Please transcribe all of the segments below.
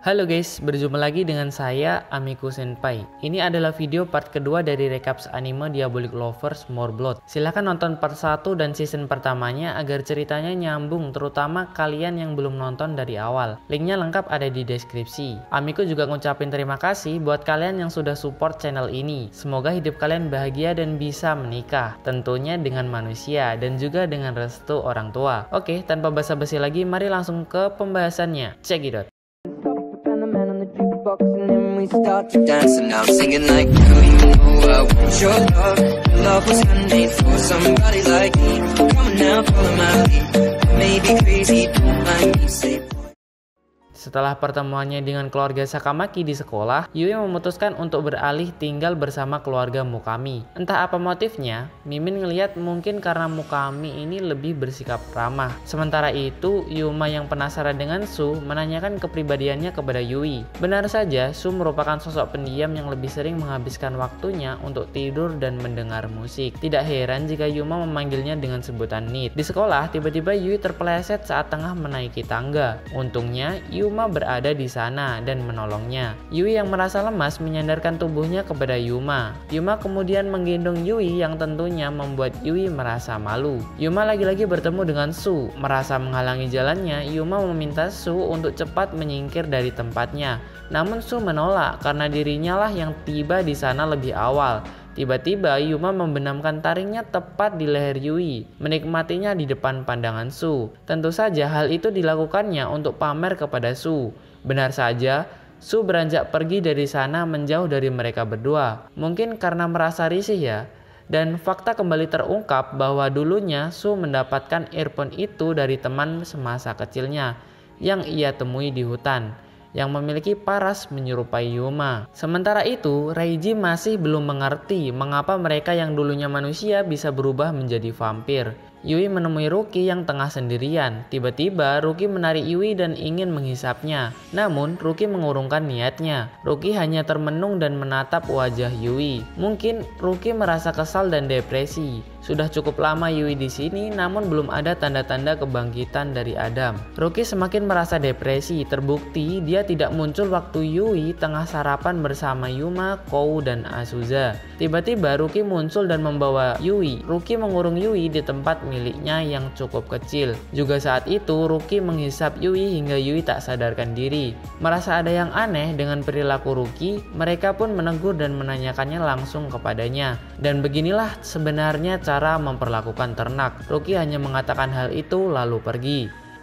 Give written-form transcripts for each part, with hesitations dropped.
Halo guys, berjumpa lagi dengan saya Amiku Senpai. Ini adalah video part kedua dari recaps anime Diabolic Lovers More Blood. Silahkan nonton part 1 dan season pertamanya agar ceritanya nyambung, terutama kalian yang belum nonton dari awal. Linknya lengkap ada di deskripsi. Amiku juga ngucapin terima kasih buat kalian yang sudah support channel ini. Semoga hidup kalian bahagia dan bisa menikah, tentunya dengan manusia dan juga dengan restu orang tua. Oke, tanpa basa-basi lagi, mari langsung ke pembahasannya. Check it out. And then we start to dance, and I'm singing like, girl, you know I want your love. Your love was handmade for somebody like me. Come on now, follow my lead. Maybe crazy, don't mind me, say. Setelah pertemuannya dengan keluarga Sakamaki di sekolah, Yui memutuskan untuk beralih tinggal bersama keluarga Mukami. Entah apa motifnya, Mimin ngelihat mungkin karena Mukami ini lebih bersikap ramah. Sementara itu, Yuma yang penasaran dengan Su menanyakan kepribadiannya kepada Yui. Benar saja, Su merupakan sosok pendiam yang lebih sering menghabiskan waktunya untuk tidur dan mendengar musik. Tidak heran jika Yuma memanggilnya dengan sebutan Nit. Di sekolah, tiba-tiba Yui terpeleset saat tengah menaiki tangga. Untungnya, Yuma berada di sana dan menolongnya. Yui yang merasa lemas menyandarkan tubuhnya kepada Yuma. Yuma kemudian menggendong Yui yang tentunya membuat Yui merasa malu. Yuma lagi-lagi bertemu dengan Su. Merasa menghalangi jalannya, Yuma meminta Su untuk cepat menyingkir dari tempatnya. Namun Su menolak karena dirinya lah yang tiba di sana lebih awal. Tiba-tiba Yuma membenamkan taringnya tepat di leher Yui, menikmatinya di depan pandangan Su. Tentu saja hal itu dilakukannya untuk pamer kepada Su. Benar saja, Su beranjak pergi dari sana menjauh dari mereka berdua. Mungkin karena merasa risih ya. Dan fakta kembali terungkap bahwa dulunya Su mendapatkan earphone itu dari teman semasa kecilnya yang ia temui di hutan, yang memiliki paras menyerupai Yuma. Sementara itu, Reiji masih belum mengerti mengapa mereka yang dulunya manusia bisa berubah menjadi vampir. Yui menemui Ruki yang tengah sendirian. Tiba-tiba Ruki menarik Yui dan ingin menghisapnya. Namun Ruki mengurungkan niatnya. Ruki hanya termenung dan menatap wajah Yui. Mungkin Ruki merasa kesal dan depresi. Sudah cukup lama Yui di sini, namun belum ada tanda-tanda kebangkitan dari Adam. Ruki semakin merasa depresi. Terbukti dia tidak muncul waktu Yui tengah sarapan bersama Yuma, Kou, dan Asuza. Tiba-tiba Ruki muncul dan membawa Yui. Ruki mengurung Yui di tempat miliknya yang cukup kecil. Juga saat itu Ruki menghisap Yui hingga Yui tak sadarkan diri. Merasa ada yang aneh dengan perilaku Ruki, mereka pun menegur dan menanyakannya langsung kepadanya. Dan beginilah sebenarnya cara memperlakukan ternak. Ruki hanya mengatakan hal itu lalu pergi.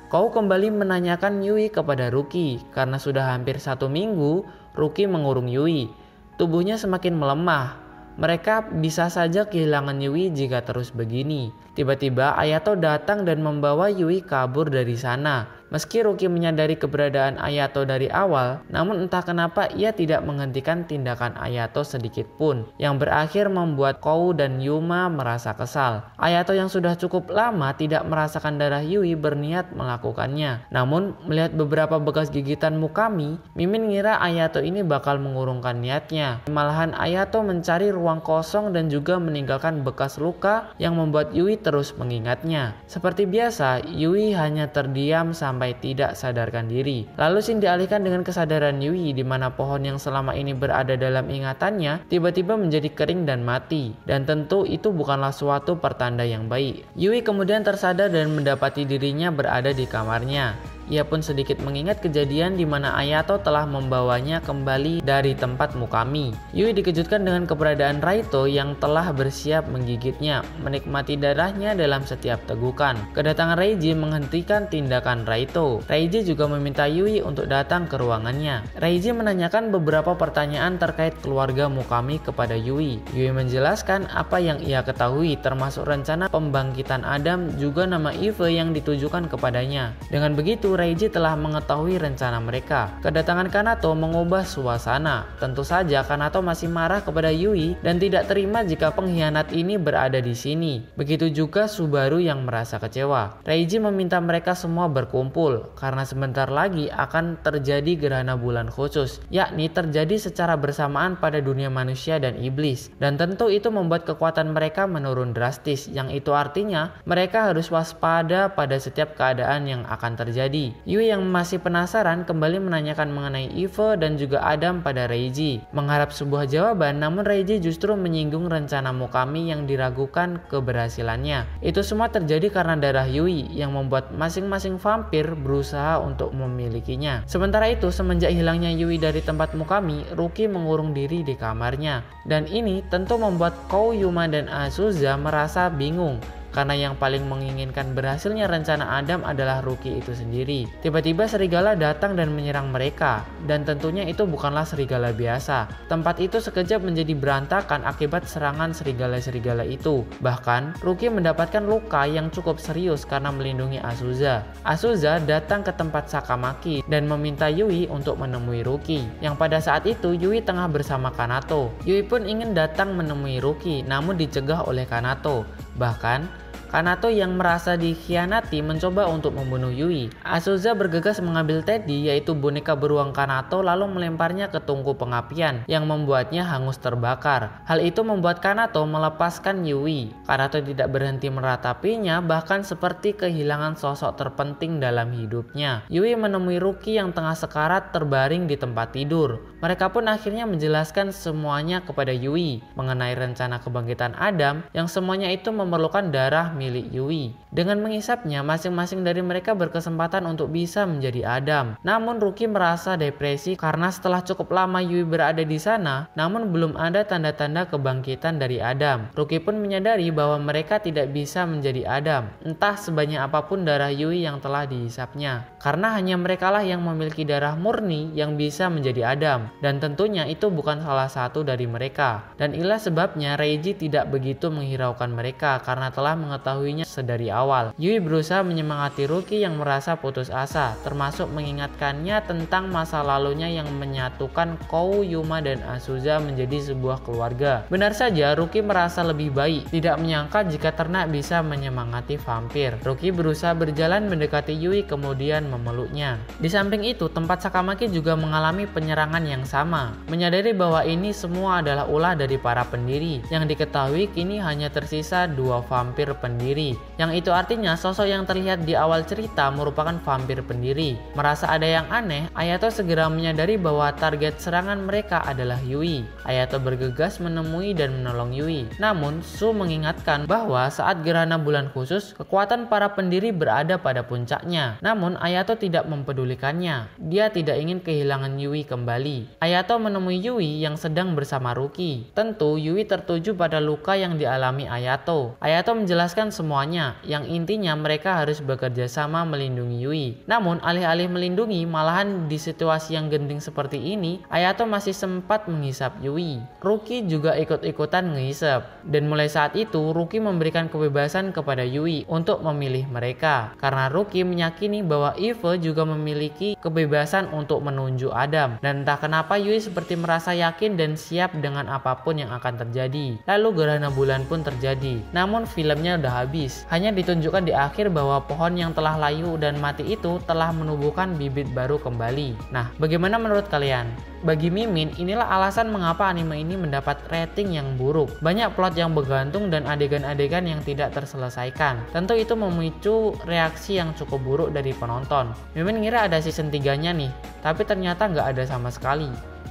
Kou kembali menanyakan Yui kepada Ruki. Karena sudah hampir 1 minggu Ruki mengurung Yui, tubuhnya semakin melemah. Mereka bisa saja kehilangan Yui jika terus begini. Tiba-tiba Ayato datang dan membawa Yui kabur dari sana. Meski Ruki menyadari keberadaan Ayato dari awal, namun entah kenapa ia tidak menghentikan tindakan Ayato sedikit pun, yang berakhir membuat Kou dan Yuma merasa kesal. Ayato yang sudah cukup lama tidak merasakan darah Yui berniat melakukannya. Namun melihat beberapa bekas gigitan Mukami, Mimin ngira Ayato ini bakal mengurungkan niatnya. Malahan Ayato mencari ruang kosong dan juga meninggalkan bekas luka yang membuat Yui terus mengingatnya. Seperti biasa, Yui hanya terdiam sampai tidak sadarkan diri. Lalu scene dialihkan dengan kesadaran Yui di mana pohon yang selama ini berada dalam ingatannya tiba-tiba menjadi kering dan mati. Dan tentu itu bukanlah suatu pertanda yang baik. Yui kemudian tersadar dan mendapati dirinya berada di kamarnya. Ia pun sedikit mengingat kejadian di mana Ayato telah membawanya kembali dari tempat Mukami. Yui dikejutkan dengan keberadaan Raito yang telah bersiap menggigitnya, menikmati darahnya dalam setiap tegukan. Kedatangan Reiji menghentikan tindakan Raito. Reiji juga meminta Yui untuk datang ke ruangannya. Reiji menanyakan beberapa pertanyaan terkait keluarga Mukami kepada Yui. Yui menjelaskan apa yang ia ketahui, termasuk rencana pembangkitan Adam, juga nama Eve yang ditujukan kepadanya. Dengan begitu, Reiji telah mengetahui rencana mereka. Kedatangan Kanato mengubah suasana. Tentu saja Kanato masih marah kepada Yui dan tidak terima jika pengkhianat ini berada di sini. Begitu juga Subaru yang merasa kecewa. Reiji meminta mereka semua berkumpul karena sebentar lagi akan terjadi gerhana bulan khusus, yakni terjadi secara bersamaan pada dunia manusia dan iblis. Dan tentu itu membuat kekuatan mereka menurun drastis, yang itu artinya mereka harus waspada pada setiap keadaan yang akan terjadi. Yui. Yui yang masih penasaran kembali menanyakan mengenai Eve dan juga Adam pada Reiji. Mengharap sebuah jawaban, namun Reiji justru menyinggung rencana Mukami yang diragukan keberhasilannya. Itu semua terjadi karena darah Yui yang membuat masing-masing vampir berusaha untuk memilikinya. Sementara itu, semenjak hilangnya Yui dari tempat Mukami, Ruki mengurung diri di kamarnya. Dan ini tentu membuat Kouyama dan Azusa merasa bingung, karena yang paling menginginkan berhasilnya rencana Adam adalah Ruki itu sendiri. Tiba-tiba serigala datang dan menyerang mereka, dan tentunya itu bukanlah serigala biasa. Tempat itu sekejap menjadi berantakan akibat serangan serigala-serigala itu. Bahkan, Ruki mendapatkan luka yang cukup serius karena melindungi Azusa. Azusa datang ke tempat Sakamaki dan meminta Yui untuk menemui Ruki, yang pada saat itu Yui tengah bersama Kanato. Yui pun ingin datang menemui Ruki, namun dicegah oleh Kanato. Bahkan, Kanato yang merasa dikhianati mencoba untuk membunuh Yui. Azusa bergegas mengambil Teddy, yaitu boneka beruang Kanato, lalu melemparnya ke tungku pengapian yang membuatnya hangus terbakar. Hal itu membuat Kanato melepaskan Yui. Kanato tidak berhenti meratapinya, bahkan seperti kehilangan sosok terpenting dalam hidupnya. Yui menemui Ruki yang tengah sekarat terbaring di tempat tidur. Mereka pun akhirnya menjelaskan semuanya kepada Yui mengenai rencana kebangkitan Adam yang semuanya itu memerlukan darah milik Yui. Dengan mengisapnya, masing-masing dari mereka berkesempatan untuk bisa menjadi Adam. Namun Ruki merasa depresi karena setelah cukup lama Yui berada di sana, namun belum ada tanda-tanda kebangkitan dari Adam. Ruki pun menyadari bahwa mereka tidak bisa menjadi Adam, entah sebanyak apapun darah Yui yang telah dihisapnya. Karena hanya merekalah yang memiliki darah murni yang bisa menjadi Adam, dan tentunya itu bukan salah satu dari mereka. Dan inilah sebabnya Reiji tidak begitu menghiraukan mereka karena telah mengetahuinya sedari awal. Yui berusaha menyemangati Ruki yang merasa putus asa, termasuk mengingatkannya tentang masa lalunya yang menyatukan Kouyama dan Azusa menjadi sebuah keluarga. Benar saja, Ruki merasa lebih baik, tidak menyangka jika ternak bisa menyemangati vampir. Ruki berusaha berjalan mendekati Yui kemudian memeluknya. Di samping itu, tempat Sakamaki juga mengalami penyerangan yang sama. Menyadari bahwa ini semua adalah ulah dari para pendiri, yang diketahui kini hanya tersisa 2 vampir pendiri. Yang itu artinya sosok yang terlihat di awal cerita merupakan vampir pendiri. Merasa ada yang aneh, Ayato segera menyadari bahwa target serangan mereka adalah Yui. Ayato bergegas menemui dan menolong Yui. Namun, Su mengingatkan bahwa saat gerhana bulan khusus, kekuatan para pendiri berada pada puncaknya. Namun, Ayato tidak mempedulikannya. Dia tidak ingin kehilangan Yui kembali. Ayato menemui Yui yang sedang bersama Ruki. Tentu, Yui tertuju pada luka yang dialami Ayato. Ayato menjelaskan semuanya, yang intinya mereka harus bekerja sama melindungi Yui. Namun alih-alih melindungi, malahan di situasi yang genting seperti ini, Ayato masih sempat menghisap Yui. Ruki juga ikut-ikutan ngehisap, dan mulai saat itu Ruki memberikan kebebasan kepada Yui untuk memilih mereka, karena Ruki meyakini bahwa Eve juga memiliki kebebasan untuk menunjuk Adam, dan entah kenapa Yui seperti merasa yakin dan siap dengan apapun yang akan terjadi. Lalu gerhana bulan pun terjadi, namun filmnya udah habis. Hanya ditunjukkan di akhir bahwa pohon yang telah layu dan mati itu telah menumbuhkan bibit baru kembali. Nah, bagaimana menurut kalian? Bagi Mimin, inilah alasan mengapa anime ini mendapat rating yang buruk. Banyak plot yang bergantung dan adegan-adegan yang tidak terselesaikan. Tentu itu memicu reaksi yang cukup buruk dari penonton. Mimin ngira ada season 3-nya nih, tapi ternyata nggak ada sama sekali.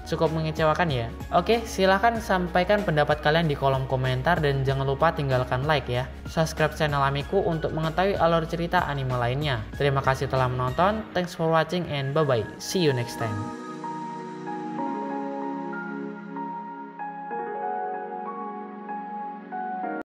Cukup mengecewakan ya. Oke, silahkan sampaikan pendapat kalian di kolom komentar dan jangan lupa tinggalkan like ya. Subscribe channel Amiku untuk mengetahui alur cerita anime lainnya. Terima kasih telah menonton. Thanks for watching and bye bye. See you next time.